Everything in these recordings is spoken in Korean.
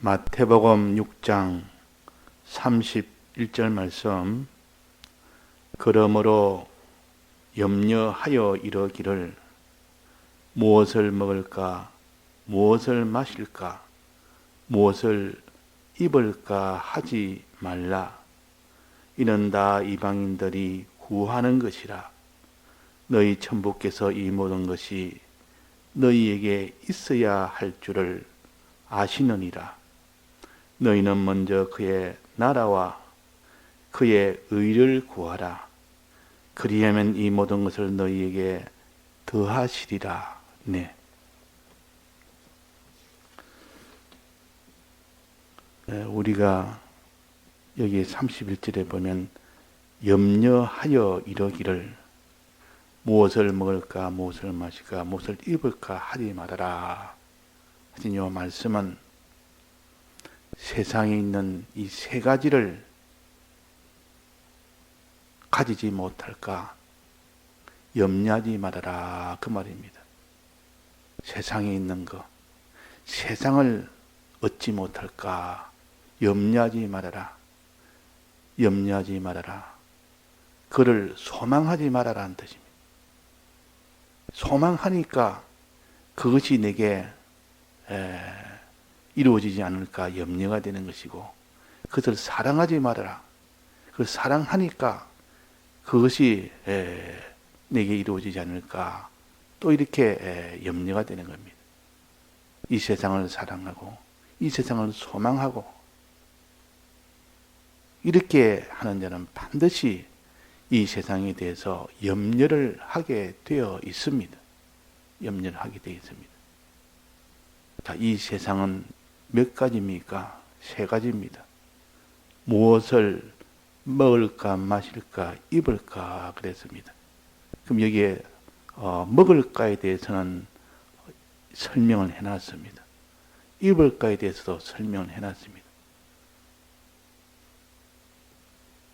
마태복음 6장 31절 말씀. 그러므로 염려하여 이르기를 무엇을 먹을까, 무엇을 마실까, 무엇을 입을까 하지 말라. 이는 다 이방인들이 구하는 것이라. 너희 천부께서 이 모든 것이 너희에게 있어야 할 줄을 아시느니라. 너희는 먼저 그의 나라와 그의 의를 구하라. 그리하면 이 모든 것을 너희에게 더하시리라. 네. 우리가 여기 31절에 보면 염려하여 이르기를 무엇을 먹을까, 무엇을 마실까, 무엇을 입을까 하지 말아라 하신 이 말씀은 세상에 있는 이 세 가지를 가지지 못할까 염려하지 말아라 그 말입니다. 세상에 있는 것, 세상을 얻지 못할까 염려하지 말아라. 염려하지 말아라. 그를 소망하지 말아라는 뜻입니다. 소망하니까 그것이 내게 이루어지지 않을까 염려가 되는 것이고, 그것을 사랑하지 말아라. 그걸 사랑하니까 그것이 내게 이루어지지 않을까 또 이렇게 염려가 되는 겁니다. 이 세상을 사랑하고 이 세상을 소망하고 이렇게 하는 자는 반드시 이 세상에 대해서 염려를 하게 되어 있습니다. 염려를 하게 되어 있습니다. 자, 이 세상은 몇 가지입니까? 세 가지입니다. 무엇을 먹을까, 마실까, 입을까 그랬습니다. 그럼 여기에 먹을까에 대해서는 설명을 해놨습니다. 입을까에 대해서도 설명을 해놨습니다.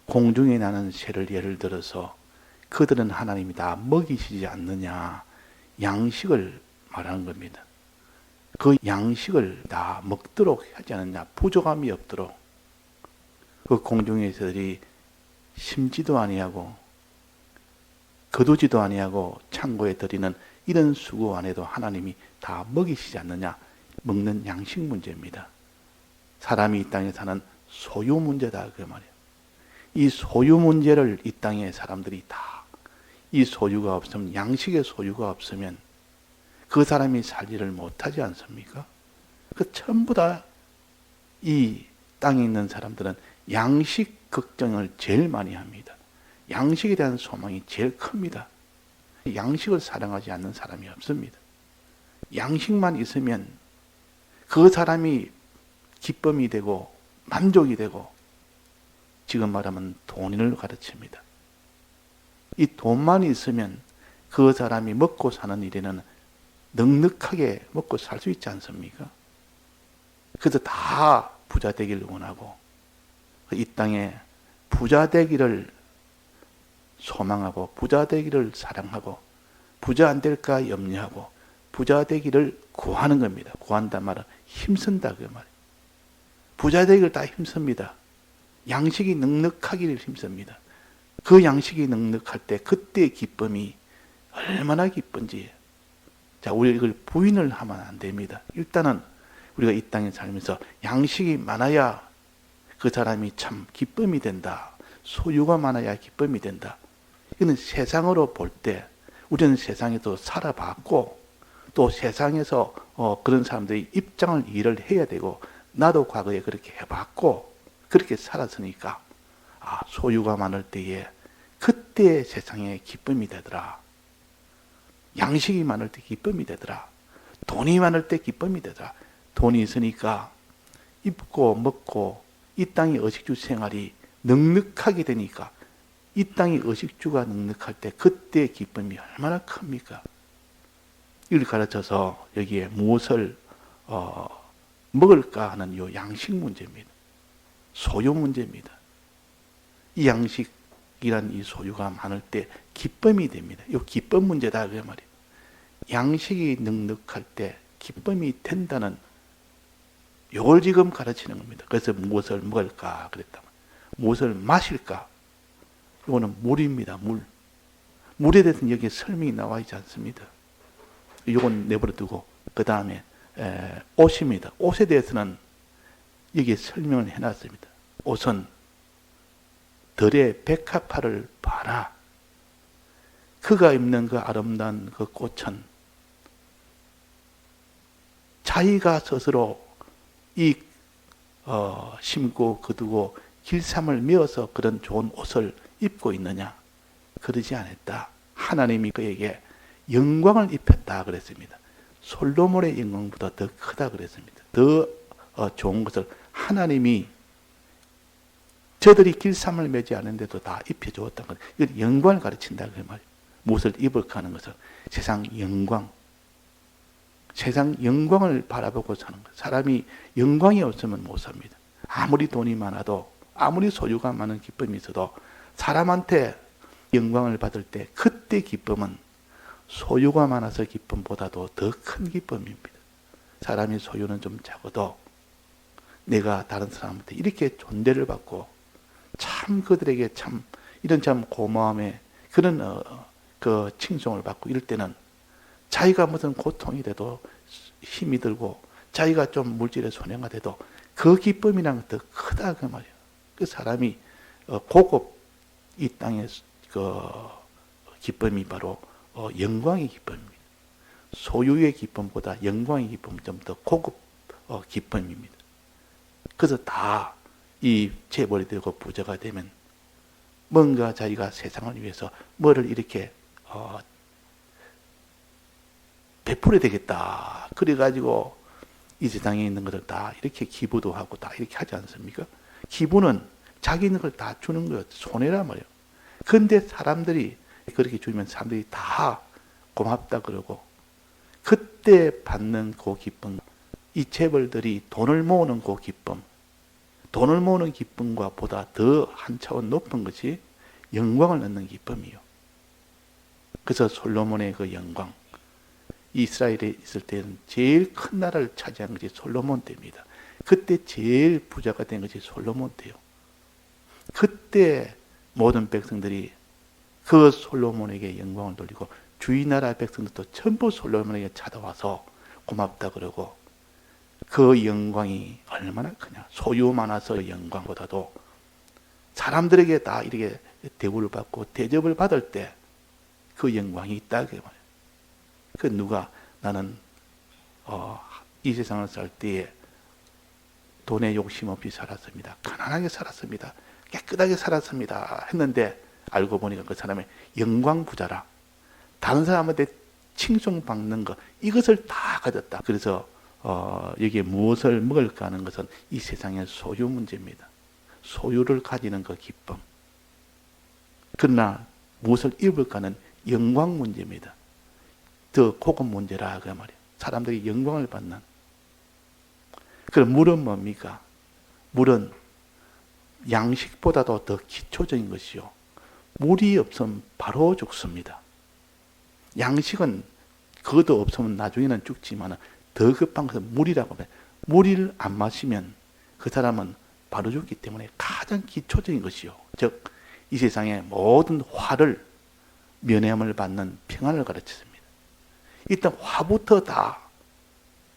공중에 나는 새를 예를 들어서 그들은 하나님이 다 먹이시지 않느냐, 양식을 말하는 겁니다. 그 양식을 다 먹도록 하지 않느냐, 부족함이 없도록. 그 공중의 새들이 심지도 아니하고 거두지도 아니하고 창고에 들이는 이런 수고 안에도 하나님이 다 먹이시지 않느냐, 먹는 양식 문제입니다. 사람이 이 땅에 사는 소유 문제다 그 말이에요. 이 소유 문제를 이 땅의 사람들이 다, 이 소유가 없으면, 양식의 소유가 없으면 그 사람이 살지를 못하지 않습니까? 그 전부 다 이 땅에 있는 사람들은 양식 걱정을 제일 많이 합니다. 양식에 대한 소망이 제일 큽니다. 양식을 사랑하지 않는 사람이 없습니다. 양식만 있으면 그 사람이 기쁨이 되고 만족이 되고, 지금 말하면 돈을 가르칩니다. 이 돈만 있으면 그 사람이 먹고 사는 일에는 넉넉하게 먹고 살 수 있지 않습니까? 그래서 다 부자 되기를 원하고, 이 땅에 부자 되기를 소망하고, 부자 되기를 사랑하고, 부자 안 될까 염려하고, 부자 되기를 구하는 겁니다. 구한단 말은 힘쓴다 그 말이에요. 부자 되기를 다 힘씁니다. 양식이 넉넉하기를 힘씁니다. 그 양식이 넉넉할 때 그때의 기쁨이 얼마나 기쁜지. 자, 우리가 이걸 부인을 하면 안 됩니다. 일단은 우리가 이 땅에 살면서 양식이 많아야 그 사람이 참 기쁨이 된다. 소유가 많아야 기쁨이 된다. 이거는 세상으로 볼 때 우리는 세상에서 살아봤고, 또 세상에서 그런 사람들의 입장을 이해를 해야 되고, 나도 과거에 그렇게 해봤고 그렇게 살았으니까, 소유가 많을 때에 그때 세상에 기쁨이 되더라. 양식이 많을 때 기쁨이 되더라. 돈이 많을 때 기쁨이 되더라. 돈이 있으니까 입고 먹고 이 땅의 의식주 생활이 넉넉하게 되니까, 이 땅의 의식주가 넉넉할 때 그때 기쁨이 얼마나 큽니까? 이걸 가르쳐서 여기에 무엇을 먹을까 하는 이 양식 문제입니다. 소유 문제입니다. 이 양식이란 이 소유가 많을 때 기쁨이 됩니다. 이 기쁨 문제다 그 말이에요. 양식이 넉넉할 때 기쁨이 된다는 이걸 지금 가르치는 겁니다. 그래서 무엇을 먹을까 그랬다. 무엇을 마실까? 이거는 물입니다. 물. 물에 대해서는 여기에 설명이 나와 있지 않습니다. 이건 내버려 두고 그 다음에 옷입니다. 옷에 대해서는 여기에 설명을 해놨습니다. 옷은 들의 백합화를 봐라. 그가 입는 그 아름다운 그 꽃은 자기가 스스로 심고 거두고 길쌈을 메어서 그런 좋은 옷을 입고 있느냐? 그러지 않았다. 하나님이 그에게 영광을 입혔다 그랬습니다. 솔로몬의 영광보다 더 크다 그랬습니다. 더 좋은 것을 하나님이 저들이 길쌈을 매지 않은데도 다 입혀주었다는 것. 이건 영광을 가르친다 그 말이에요. 무엇을 입을까 하는 것은 세상 영광. 세상 영광을 바라보고 사는 것. 사람이 영광이 없으면 못 삽니다. 아무리 돈이 많아도 아무리 소유가 많은 기쁨이 있어도 사람한테 영광을 받을 때 그때 기쁨은 소유가 많아서 기쁨보다도 더 큰 기쁨입니다. 사람이 소유는 좀 작아도 내가 다른 사람한테 이렇게 존대를 받고 참 그들에게 참 이런 참 고마움에 그런 그 칭송을 받고 이럴 때는 자기가 무슨 고통이 돼도 힘이 들고 자기가 좀 물질의 손해가 돼도 그 기쁨이랑 더 크다 그 말이에요. 그 사람이 고급 이 땅의 그 기쁨이 바로 영광의 기쁨입니다. 소유의 기쁨보다 영광의 기쁨은 좀 더 고급 기쁨입니다. 그래서 다 이 재벌이 되고 부자가 되면 뭔가 자기가 세상을 위해서 뭐를 이렇게 베풀어야 되겠다. 그래가지고 이 세상에 있는 것을 다 이렇게 기부도 하고 다 이렇게 하지 않습니까? 기부는 자기 있는 걸 다 주는 거예요. 손해란 말이에요. 그런데 사람들이 그렇게 주면 사람들이 다 고맙다 그러고 그때 받는 그 기쁨, 이 재벌들이 돈을 모으는 그 기쁨, 돈을 모으는 기쁨과 보다 더 한 차원 높은 것이 영광을 얻는 기쁨이요. 그래서 솔로몬의 그 영광, 이스라엘에 있을 때는 제일 큰 나라를 차지한 것이 솔로몬 때입니다. 그때 제일 부자가 된 것이 솔로몬 때요. 그때 모든 백성들이 그 솔로몬에게 영광을 돌리고 주위 나라 백성들도 전부 솔로몬에게 찾아와서 고맙다 그러고 그 영광이 얼마나 크냐. 소유 많아서 영광보다도 사람들에게 다 이렇게 대우를 받고 대접을 받을 때 그 영광이 있다 그 말이에요. 그 누가 나는 이 세상을 살 때에 돈에 욕심 없이 살았습니다. 가난하게 살았습니다. 깨끗하게 살았습니다. 했는데 알고 보니까 그 사람의 영광 부자라. 다른 사람한테 칭송받는 것 이것을 다 가졌다. 그래서 여기에 무엇을 먹을까 하는 것은 이 세상의 소유 문제입니다. 소유를 가지는 그 기쁨. 그러나 무엇을 입을까는 영광 문제입니다. 더 고급 문제라 그 말이에요. 사람들이 영광을 받는. 그럼 물은 뭡니까? 물은 양식보다도 더 기초적인 것이요. 물이 없으면 바로 죽습니다. 양식은 그것도 없으면 나중에는 죽지만 더 급한 것은 물이라고 해요. 물을 안 마시면 그 사람은 바로 죽기 때문에 가장 기초적인 것이요. 즉, 이 세상의 모든 화를 면함을 받는 평안을 가르쳤습니다. 일단 화부터 다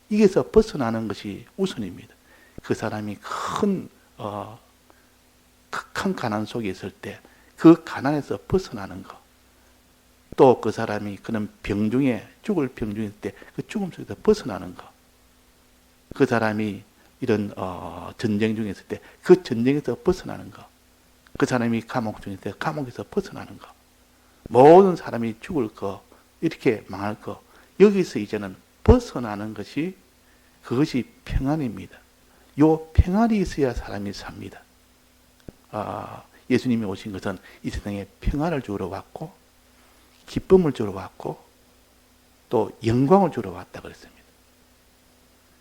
이게서 벗어나는 것이 우선입니다. 그 사람이 극한 가난 속에 있을 때 그 가난에서 벗어나는 것. 또 그 사람이 그런 병중에 죽을 병중에 있을 때 그 죽음 속에서 벗어나는 것. 그 사람이 이런 전쟁 중에 있을 때 그 전쟁에서 벗어나는 것. 그 사람이 감옥 중에 있을 때 감옥에서 벗어나는 것. 모든 사람이 죽을 거, 이렇게 망할 거. 여기서 이제는 벗어나는 것이 그것이 평안입니다. 요 평안이 있어야 사람이 삽니다. 예수님이 오신 것은 이 세상에 평안을 주러 왔고 기쁨을 주러 왔고 또 영광을 주러 왔다 그랬습니다.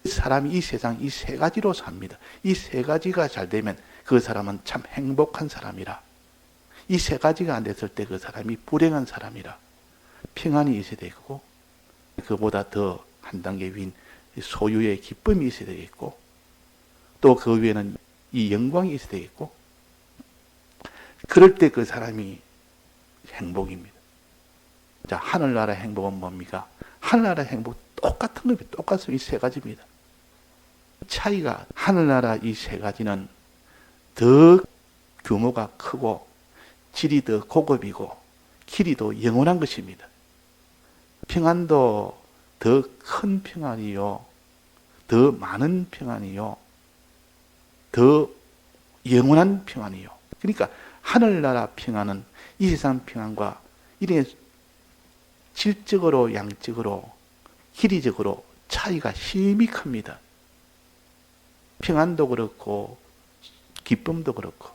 사람이 이 세상 이 세 가지로 삽니다. 이 세 가지가 잘 되면 그 사람은 참 행복한 사람이라. 이 세 가지가 안 됐을 때 그 사람이 불행한 사람이라. 평안이 있어야 되고 그보다 더 한 단계 위인 소유의 기쁨이 있어야 되겠고 또 그 위에는 이 영광이 있어야 되겠고, 그럴 때 그 사람이 행복입니다. 자, 하늘나라 행복은 뭡니까? 하늘나라 행복 똑같은 겁니다. 똑같은 이 세 가지입니다. 차이가, 하늘나라 이 세 가지는 더 규모가 크고 질이 더 고급이고 길이도 영원한 것입니다. 평안도 더 큰 평안이요, 더 많은 평안이요, 더 영원한 평안이요. 그러니까 하늘나라 평안은 이 세상 평안과 이렇게 질적으로 양적으로 길이적으로 차이가 심히 큽니다. 평안도 그렇고 기쁨도 그렇고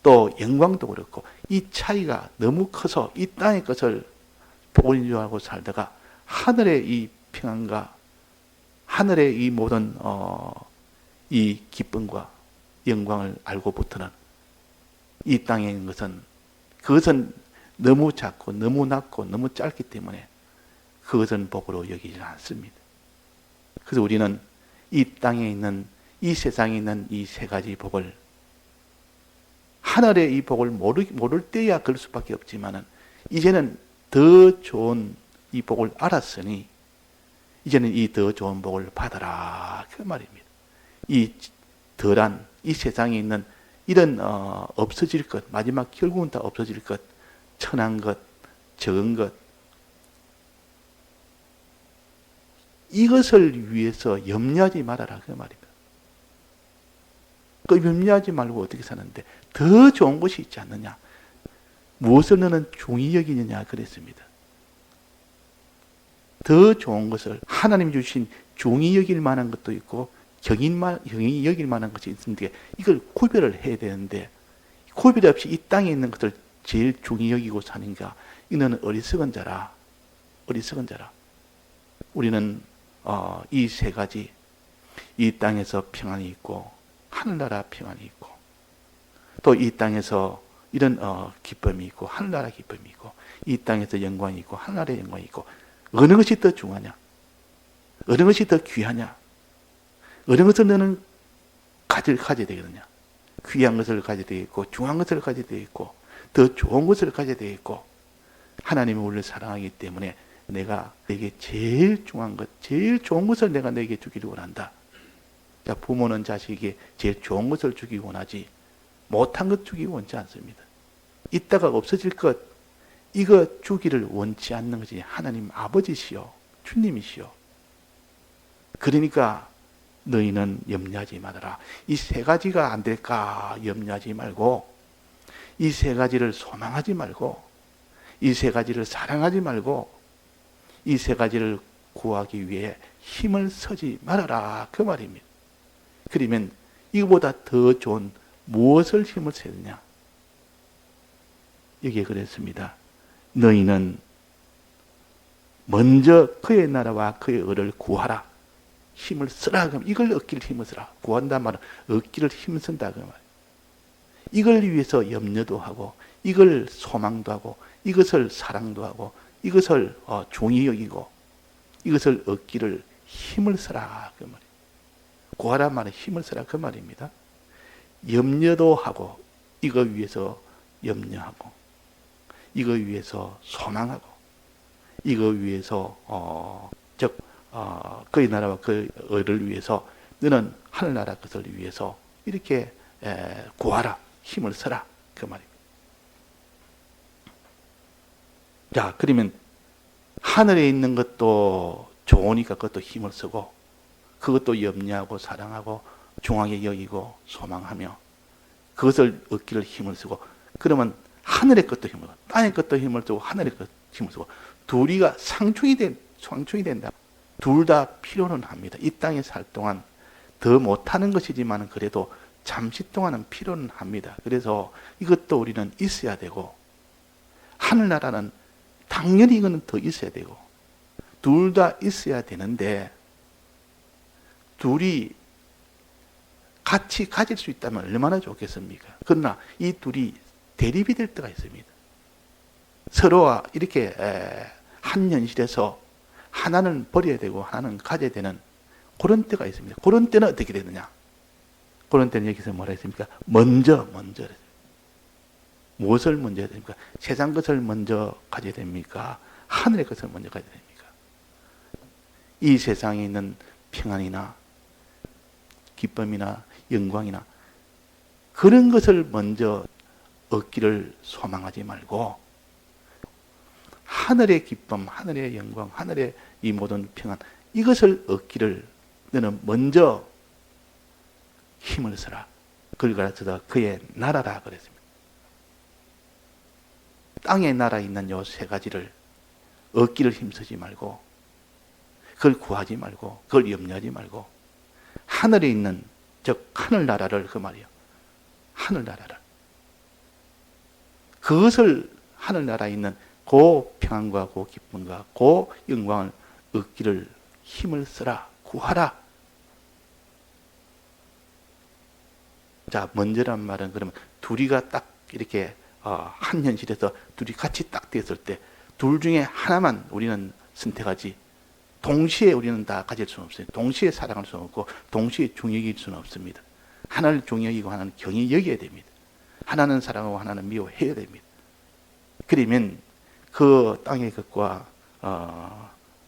또 영광도 그렇고 이 차이가 너무 커서 이 땅의 것을 복을 줄 알고 살다가 하늘의 이 평안과 하늘의 이 모든 이 기쁨과 영광을 알고부터는 이 땅에 있는 것은, 그것은 너무 작고 너무 낮고 너무 짧기 때문에 그것은 복으로 여기지 않습니다. 그래서 우리는 이 땅에 있는, 이 세상에 있는 이 세 가지 복을, 하늘의 이 복을 모를 때야 그럴 수밖에 없지만은 이제는 더 좋은 이 복을 알았으니 이제는 이 더 좋은 복을 받아라, 그 말입니다. 이 덜한 이 세상에 있는 이런 없어질 것, 마지막 결국은 다 없어질 것, 천한 것, 적은 것, 이것을 위해서 염려하지 말아라, 그 말입니다. 그 염려하지 말고 어떻게 사는데 더 좋은 것이 있지 않느냐, 무엇을 너는 중히 여기느냐 그랬습니다. 더 좋은 것을, 하나님 주신 중히 여길 만한 것도 있고 경히 여길 만한 것이 있는데 이걸 구별을 해야 되는데 구별 없이 이 땅에 있는 것을 제일 중히 여기고 사는가, 이는 어리석은 자라. 어리석은 자라. 우리는 이 세 가지, 이 땅에서 평안이 있고 하늘나라 평안이 있고 또 이 땅에서 이런 기쁨이 있고 하늘나라 기쁨이 있고 이 땅에서 영광이 있고 하늘나라의 영광이 있고, 어느 것이 더 중요하냐, 어느 것이 더 귀하냐, 어느 것을 너는 가져야 되겠느냐. 귀한 것을 가져야 되겠고 중요한 것을 가져야 되겠고 더 좋은 것을 가져야 되겠고, 하나님이 우리를 사랑하기 때문에 내가 내게 제일 중요한 것, 제일 좋은 것을 내가 내게 주기를 원한다. 자, 부모는 자식에게 제일 좋은 것을 주기 원하지 못한 것 주기 원치 않습니다. 이따가 없어질 것, 이거 주기를 원치 않는 것이 하나님 아버지시요 주님이시요. 그러니까 너희는 염려하지 말아라. 이 세 가지가 안 될까 염려하지 말고, 이 세 가지를 소망하지 말고, 이 세 가지를 사랑하지 말고, 이 세 가지를 구하기 위해 힘을 쓰지 말아라, 그 말입니다. 그러면 이거보다 더 좋은 무엇을 힘을 써야 되냐? 여기에 그랬습니다. 너희는 먼저 그의 나라와 그의 의를 구하라. 힘을 쓰라. 그럼 이걸 얻기를 힘을 쓰라. 구한단 말은 얻기를 힘쓴다, 그 말. 이걸 위해서 염려도 하고, 이걸 소망도 하고, 이것을 사랑도 하고, 이것을 중히 여기고, 이것을 얻기를 힘을 쓰라, 그 말이에요. 구하란 말은 힘을 쓰라, 그 말입니다. 염려도 하고, 이거 위해서 염려하고, 이거 위해서 소망하고, 이거 위해서 그의 나라와 그 의를 위해서 너는 하늘나라 것을 위해서 이렇게 구하라, 힘을 써라, 그 말입니다. 자, 그러면 하늘에 있는 것도 좋으니까 그것도 힘을 쓰고, 그것도 염려하고 사랑하고 중하게 여기고 소망하며 그것을 얻기를 힘을 쓰고, 그러면 하늘의 것도 힘을 쓰고 땅의 것도 힘을 쓰고 하늘의 것도 힘을 쓰고 둘이가 상충이 된다. 둘 다 필요는 합니다. 이 땅에 살 동안 더 못하는 것이지만 그래도 잠시 동안은 필요는 합니다. 그래서 이것도 우리는 있어야 되고, 하늘나라는 당연히 이거는 더 있어야 되고, 둘 다 있어야 되는데 둘이 같이 가질 수 있다면 얼마나 좋겠습니까? 그러나 이 둘이 대립이 될 때가 있습니다. 서로가 이렇게 한 현실에서 하나는 버려야 되고 하나는 가져야 되는 그런 때가 있습니다. 그런 때는 어떻게 되느냐? 그런 때는 여기서 뭐라 했습니까? 먼저. 무엇을 먼저 해야 됩니까? 세상 것을 먼저 가져야 됩니까? 하늘의 것을 먼저 가져야 됩니까? 이 세상에 있는 평안이나 기쁨이나 영광이나 그런 것을 먼저 얻기를 소망하지 말고 하늘의 기쁨, 하늘의 영광, 하늘의 이 모든 평안 이것을 얻기를 너는 먼저 힘을 써라. 그걸 가르쳐서 그의 나라라 그랬습니다. 땅의 나라에 있는 요 세 가지를 얻기를 힘쓰지 말고 그걸 구하지 말고 그걸 염려하지 말고 하늘에 있는 즉 하늘나라를 그 말이에요. 하늘나라를 그것을 하늘나라에 있는 그 평안과 그 기쁨과 그 영광을 얻기를 힘을 써라. 구하라. 자, 먼저란 말은 그러면 둘이가 딱 이렇게 한 현실에서 둘이 같이 딱 되었을 때 둘 중에 하나만 우리는 선택하지 동시에 우리는 다 가질 수는 없어요. 동시에 사랑할 수는 없고 동시에 중요할 수는 없습니다. 하나는 중요하고 하나는 경히 여겨야 됩니다. 하나는 사랑하고 하나는 미워해야 됩니다. 그러면 그 땅의 것과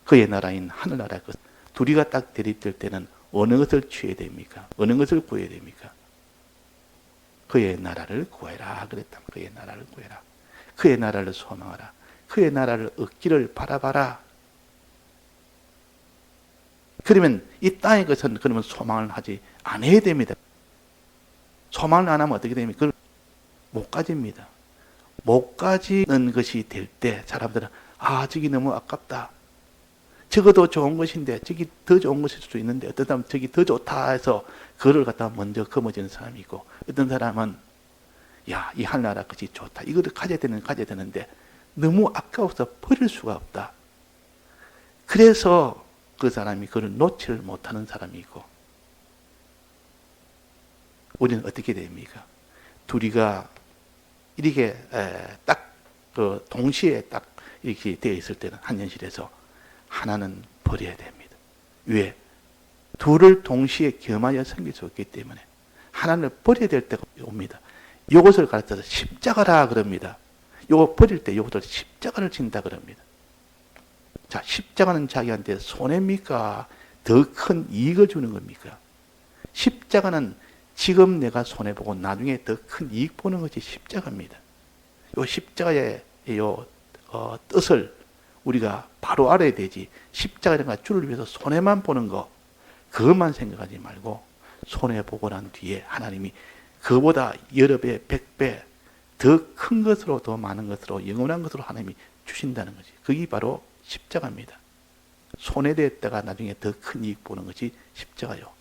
그의 나라인 하늘나라의 것 둘이가 딱 대립될 때는 어느 것을 취해야 됩니까? 어느 것을 구해야 됩니까? 그의 나라를 구해라 그랬다. 그의 나라를 구해라. 그의 나라를 소망하라. 그의 나라를 얻기를 바라봐라. 그러면 이 땅의 것은 그러면 소망을 하지 않아야 됩니다. 소망을 안 하면 어떻게 됩니까? 그걸 못 가집니다. 못 가지는 것이 될 때 사람들은 저기 너무 아깝다. 적어도 좋은 것인데 저기 더 좋은 것일 수도 있는데 어떤 사람은 저기 더 좋다 해서 그를 갖다 먼저 거머쥐는 사람이 있고 어떤 사람은 이 하늘나라 것이 좋다. 이거를 가져야 되는데 너무 아까워서 버릴 수가 없다. 그래서 그 사람이 그걸 놓지를 못하는 사람이 있고 우리는 어떻게 됩니까? 둘이가 이렇게 딱 그 동시에 딱 이렇게 되어 있을 때는 한 현실에서 하나는 버려야 됩니다. 왜? 둘을 동시에 겸하여 섬길 수 없기 때문에 하나를 버려야 될 때가 옵니다. 이것을 가르쳐서 십자가라 그럽니다. 이거 버릴 때 이것을 십자가를 진다 그럽니다. 자, 십자가는 자기한테 손해입니까? 더 큰 이익을 주는 겁니까? 십자가는 지금 내가 손해보고 나중에 더 큰 이익 보는 것이 십자가입니다. 이 십자가의 뜻을 우리가 바로 알아야 되지. 십자가가 주를 위해서 손해만 보는 거 그것만 생각하지 말고 손해보고 난 뒤에 하나님이 그보다 여러 배, 100배 더 큰 것으로 더 많은 것으로 영원한 것으로 하나님이 주신다는 거지. 그게 바로 십자가입니다. 손해됐다가 나중에 더 큰 이익 보는 것이 십자가요.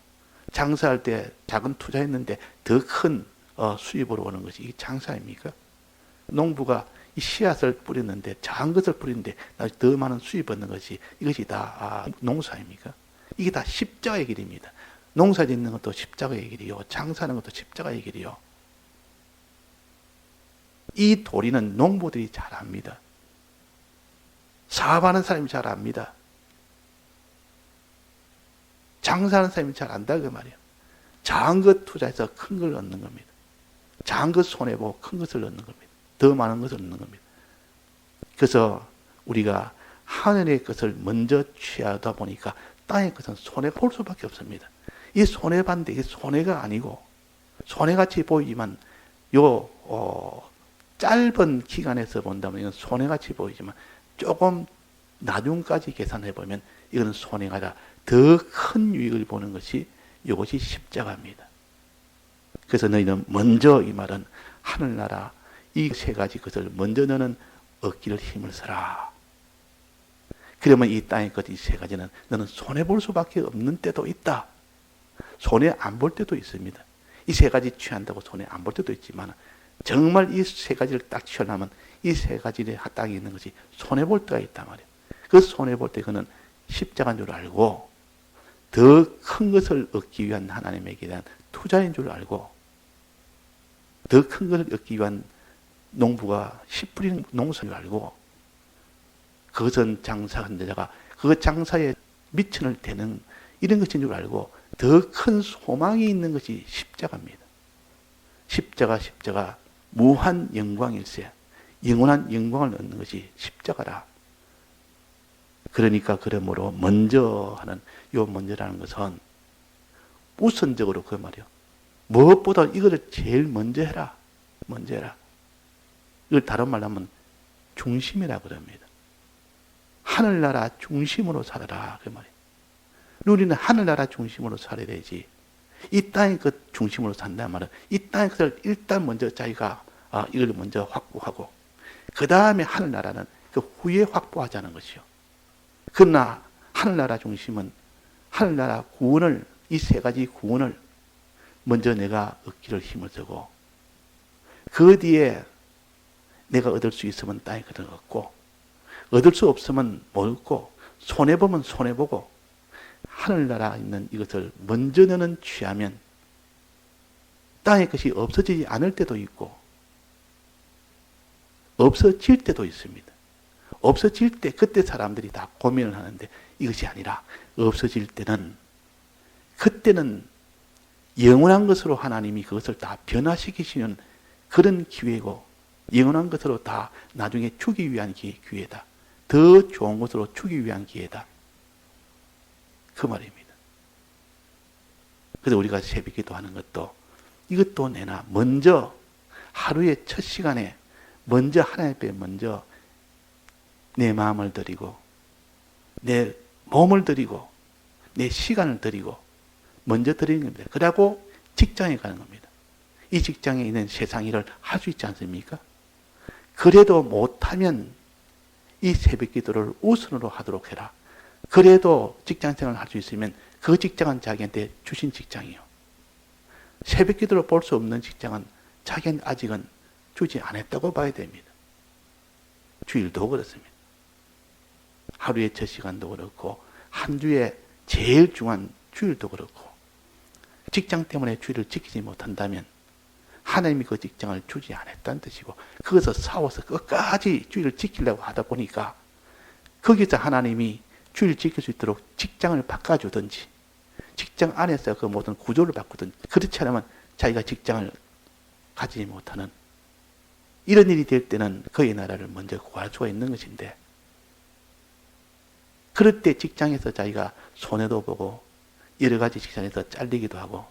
장사할 때 작은 투자했는데 더 큰 수입으로 오는 것이 이게 장사입니까? 농부가 이 씨앗을 뿌렸는데 작은 것을 뿌리는데 더 많은 수입 얻는 것이 이것이 다 농사입니까? 이게 다 십자가의 길입니다. 농사 짓는 것도 십자가의 길이요. 장사하는 것도 십자가의 길이요. 이 도리는 농부들이 잘 압니다. 사업하는 사람이 잘 압니다. 장사하는 사람이 잘 안다 그 말이에요. 작은 것 투자해서 큰 걸 얻는 겁니다. 작은 것 손해보고 큰 것을 얻는 겁니다. 더 많은 것을 얻는 겁니다. 그래서 우리가 하늘의 것을 먼저 취하다 보니까 땅의 것은 손해볼 수밖에 없습니다. 이 손해반데 이게 손해가 아니고 손해같이 보이지만 짧은 기간에서 본다면 이건 손해같이 보이지만 조금 나중까지 계산해 보면 이거는 손해가 아니라 더 큰 유익을 보는 것이 이것이 십자가입니다. 그래서 너희는 먼저 이 말은 하늘나라 이 세 가지 것을 먼저 너는 얻기를 힘을 써라. 그러면 이 땅의 것 이 세 가지는 너는 손해볼 수밖에 없는 때도 있다. 손해 안 볼 때도 있습니다. 이 세 가지 취한다고 손해 안 볼 때도 있지만 정말 이 세 가지를 딱 취하려면 이 세 가지의 땅에 있는 것이 손해볼 때가 있단 말이에요. 그 손해볼 때 그는 십자가인 줄 알고 더 큰 것을 얻기 위한 하나님에게 대한 투자인 줄 알고 더 큰 것을 얻기 위한 농부가 씨 뿌리는 농사인 줄 알고 그것은 장사한 자가 그 장사에 미천을 대는 이런 것인 줄 알고 더 큰 소망이 있는 것이 십자가입니다. 십자가 무한 영광일세, 영원한 영광을 얻는 것이 십자가라. 그러니까 그러므로 먼저 하는 요 먼저라는 것은 우선적으로 그 말이요. 무엇보다 이거를 제일 먼저 해라. 먼저 해라. 이걸 다른 말로 하면 중심이라 그럽니다. 하늘나라 중심으로 살아라. 그 말이에요. 우리는 하늘나라 중심으로 살아야 되지. 이 땅의 것 중심으로 산다는 말은 이 땅의 것을 일단 먼저 자기가 이걸 먼저 확보하고 그 다음에 하늘나라는 그 후에 확보하자는 것이요. 그러나 하늘나라 중심은 하늘나라 구원을 이 세 가지 구원을 먼저 내가 얻기를 힘을 쓰고 그 뒤에 내가 얻을 수 있으면 땅의 것을 얻고 얻을 수 없으면 못 얻고 손해보면 손해보고 하늘나라 있는 이것을 먼저 너는 취하면 땅의 것이 없어지지 않을 때도 있고 없어질 때도 있습니다. 없어질 때 그때 사람들이 다 고민을 하는데 이것이 아니라 없어질 때는 그때는 영원한 것으로 하나님이 그것을 다 변화시키시는 그런 기회고 영원한 것으로 다 나중에 주기 위한 기회다. 더 좋은 것으로 주기 위한 기회다. 그 말입니다. 그래서 우리가 새벽기도 하는 것도 이것도 내나 먼저 하루의 첫 시간에 먼저 하나님 앞에 먼저 내 마음을 드리고 내 몸을 드리고 내 시간을 드리고 먼저 드리는 겁니다. 그러고 직장에 가는 겁니다. 이 직장에 있는 세상 일을 할 수 있지 않습니까? 그래도 못하면 이 새벽기도를 우선으로 하도록 해라. 그래도 직장생활을 할 수 있으면 그 직장은 자기한테 주신 직장이요. 새벽기도를 볼 수 없는 직장은 자기는 아직은 주지 않았다고 봐야 됩니다. 주일도 그렇습니다. 하루의 첫 시간도 그렇고 한 주에 제일 중요한 주일도 그렇고 직장 때문에 주일을 지키지 못한다면 하나님이 그 직장을 주지 않았다는 뜻이고 그것을 싸워서 끝까지 주일을 지키려고 하다 보니까 거기서 하나님이 주일을 지킬 수 있도록 직장을 바꿔주든지 직장 안에서 그 모든 구조를 바꾸든지 그렇지 않으면 자기가 직장을 가지지 못하는 이런 일이 될 때는 그의 나라를 먼저 구할 수가 있는 것인데 그럴 때 직장에서 자기가 손해도 보고 여러 가지 직장에서 잘리기도 하고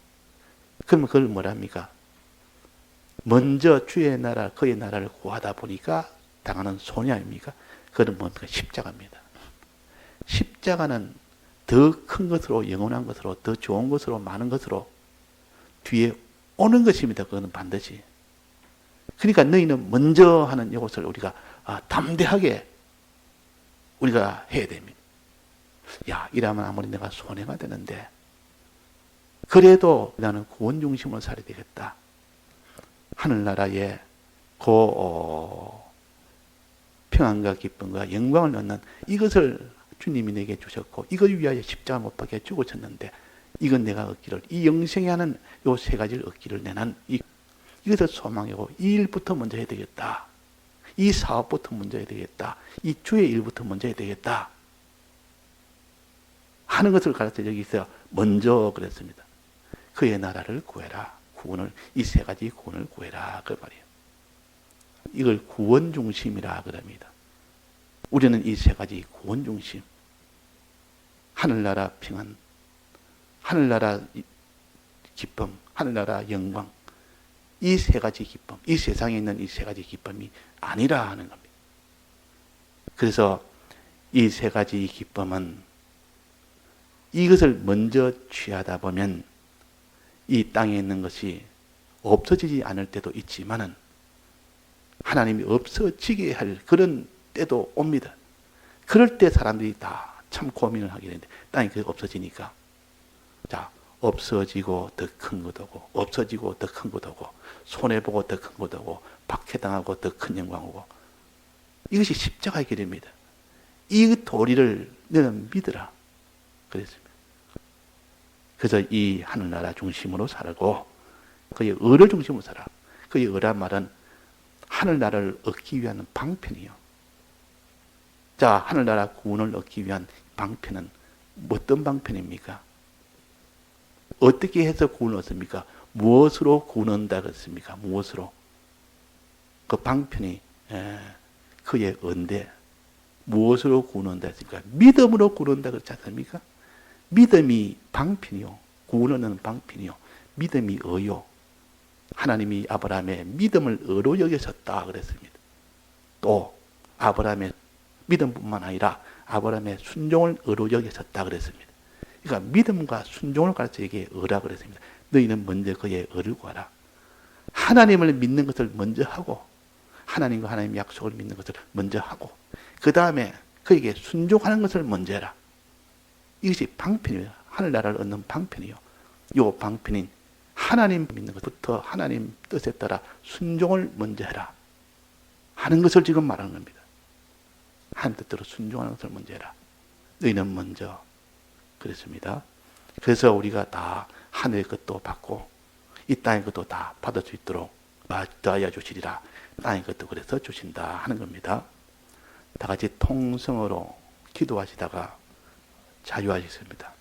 그러면 그걸 뭐랍니까? 먼저 주의 나라, 그의 나라를 구하다 보니까 당하는 손해 아닙니까? 그건 뭡니까? 십자가입니다. 십자가는 더 큰 것으로 영원한 것으로 더 좋은 것으로 많은 것으로 뒤에 오는 것입니다. 그거는 반드시. 그러니까 너희는 먼저 하는 이것을 우리가 담대하게 우리가 해야 됩니다. 야, 이러면 아무리 내가 손해가 되는데 그래도 나는 구원 중심으로 살아야 되겠다. 하늘나라에 평안과 기쁨과 영광을 얻는 이것을 주님이 내게 주셨고 이걸 위하여 십자가 못 박혀 죽으셨는데 이건 내가 얻기를 이 영생에 하는 요 세 가지를 얻기를 내는 이것을 소망하고 이 일부터 먼저 해야 되겠다. 이 사업부터 먼저 해야 되겠다. 이 주의 일부터 먼저 해야 되겠다. 하는 것을 가르쳐 여기서 먼저 그랬습니다. 그의 나라를 구해라. 구원을 이 세 가지 구원을 구해라 그 말이에요. 이걸 구원 중심이라 그럽니다. 우리는 이 세 가지 구원 중심, 하늘나라 평안, 하늘나라 기쁨, 하늘나라 영광, 이 세 가지 기쁨, 이 세상에 있는 이 세 가지 기쁨이 아니라 하는 겁니다. 그래서 이 세 가지 기쁨은 이것을 먼저 취하다 보면 이 땅에 있는 것이 없어지지 않을 때도 있지만은 하나님이 없어지게 할 그런 때도 옵니다. 그럴 때 사람들이 다 참 고민을 하게 되는데 땅이 없어지니까 자 없어지고 더 큰 것도 오고 없어지고 더 큰 것도 오고 손해보고 더 큰 것도 오고 박해당하고 더 큰 영광 오고 이것이 십자가의 길입니다. 이 도리를 너는 믿으라 그랬습니다. 그래서 이 하늘나라 중심으로 살고 그의 의를 중심으로 살아. 그의 의란 말은 하늘나라를 얻기 위한 방편이요. 자, 하늘나라 구원을 얻기 위한 방편은 어떤 방편입니까? 어떻게 해서 구원을 얻습니까? 무엇으로 구원 얻는다 그랬습니까? 무엇으로? 그 방편이 그의 은대. 무엇으로 구원 얻는다 했습니까? 믿음으로 구원 얻는다 그랬지 않습니까? 믿음이 방편이요. 구원 얻는 방편이요. 믿음이 의요. 하나님이 아브라함의 믿음을 의로 여기셨다 그랬습니다. 또 아브라함의 믿음뿐만 아니라 아브라함의 순종을 의로 여기셨다 그랬습니다. 그러니까 믿음과 순종을 가르쳐 이게 의라 그랬습니다. 너희는 먼저 그의 의를 구하라. 하나님을 믿는 것을 먼저 하고 하나님과 하나님의 약속을 믿는 것을 먼저 하고 그 다음에 그에게 순종하는 것을 먼저 해라. 이것이 방편이에요. 하늘나라를 얻는 방편이요. 이 방편인 하나님 믿는 것부터 하나님 뜻에 따라 순종을 먼저 해라 하는 것을 지금 말하는 겁니다. 하나님 뜻대로 순종하는 것을 먼저 해라. 너희는 먼저 그랬습니다. 그래서 우리가 다 하늘의 것도 받고 이 땅의 것도 다 받을 수 있도록 더하여 주시리라. 땅의 것도 그래서 주신다 하는 겁니다. 다 같이 통성으로 기도하시다가 자유하시겠습니다.